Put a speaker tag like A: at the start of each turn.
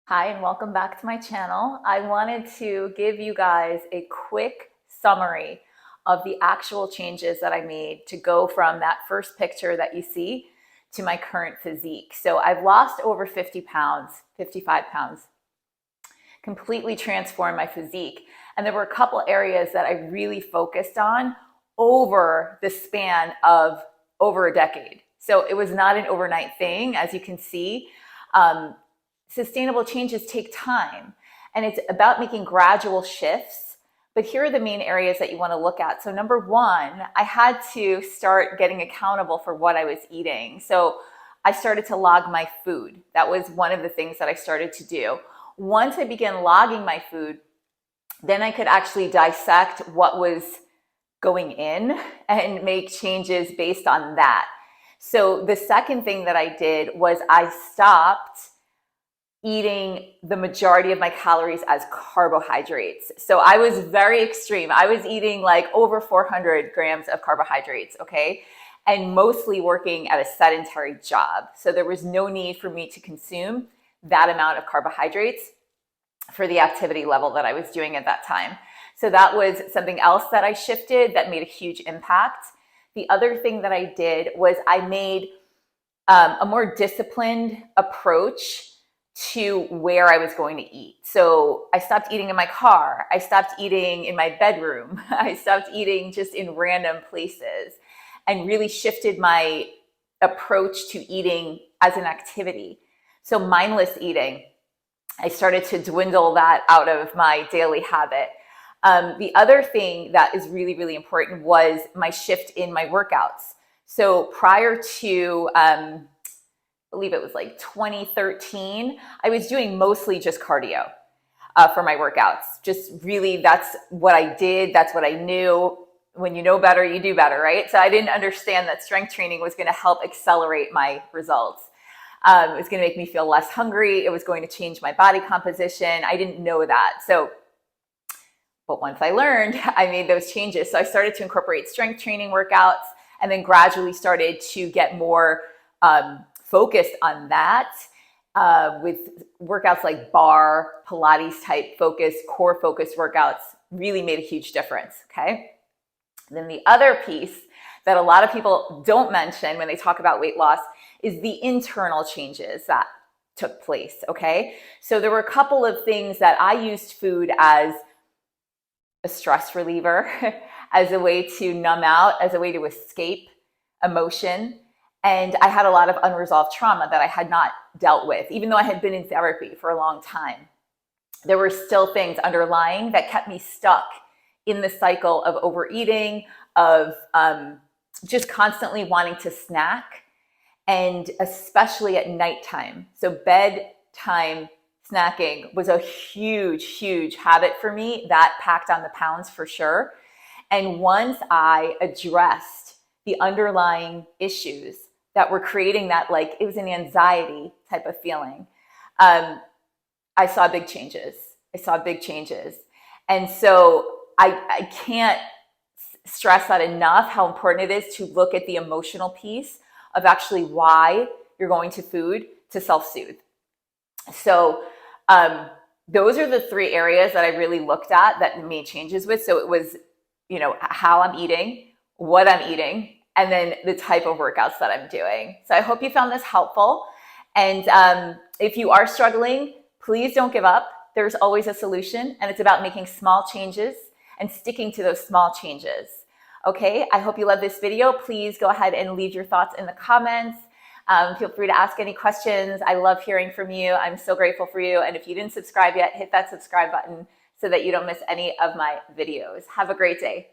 A: Hi, and welcome back to my channel. I wanted to give you guys a quick summary of the actual changes that I made to go from that first picture that you see to my current physique. So I've lost over 50 pounds, 55 pounds, completely transformed my physique. And there were a couple areas that I really focused on over the span of over a decade. So it was not an overnight thing, as you can see. Sustainable changes take time, and it's about making gradual shifts. But here are the main areas that you want to look at. So number one, I had to start getting accountable for what I was eating. So I started to log my food. That was one of the things that I started to do. Once I began logging my food, then I could actually dissect what was going in and make changes based on that. So the second thing that I did was I stopped eating the majority of my calories as carbohydrates. So I was very extreme. I was eating like over 400 grams of carbohydrates, okay? And mostly working at a sedentary job. So there was no need for me to consume that amount of carbohydrates for the activity level that I was doing at that time. So that was something else that I shifted that made a huge impact. The other thing that I did was I made a more disciplined approach to where I was going to eat. So I stopped eating in my car. I stopped eating in my bedroom. I stopped eating just in random places and really shifted my approach to eating as an activity. So mindless eating, I started to dwindle that out of my daily habit. The other thing that is really, really important was my shift in my workouts. So prior to, I believe it was like 2013, I was doing mostly just cardio for my workouts. Just really, that's what I did. That's what I knew. When you know better, you do better, right? So I didn't understand that strength training was going to help accelerate my results. It was going to make me feel less hungry. It was going to change my body composition. I didn't know that. But once I learned, I made those changes. So I started to incorporate strength training workouts and then gradually started to get more focused on that with workouts like bar, Pilates type focus, core focus workouts really made a huge difference, okay? And then the other piece that a lot of people don't mention when they talk about weight loss is the internal changes that took place, okay? So there were a couple of things that I used food as a stress reliever, as a way to numb out, as a way to escape emotion. And I had a lot of unresolved trauma that I had not dealt with, even though I had been in therapy for a long time. There were still things underlying that kept me stuck in the cycle of overeating, of just constantly wanting to snack, and especially at nighttime. So bedtime snacking was a huge, huge habit for me. That packed on the pounds for sure. And once I addressed the underlying issues that were creating that, like it was an anxiety type of feeling, I saw big changes. I saw big changes. And so I can't stress that enough, how important it is to look at the emotional piece of actually why you're going to food to self-soothe. So those are the three areas that I really looked at that made changes with. So it was, how I'm eating, what I'm eating, and then the type of workouts that I'm doing. So I hope you found this helpful. And if you are struggling, please don't give up. There's always a solution, and it's about making small changes and sticking to those small changes. Okay, I hope you love this video. Please go ahead and leave your thoughts in the comments. Feel free to ask any questions. I love hearing from you. I'm so grateful for you. And if you didn't subscribe yet, hit that subscribe button so that you don't miss any of my videos. Have a great day.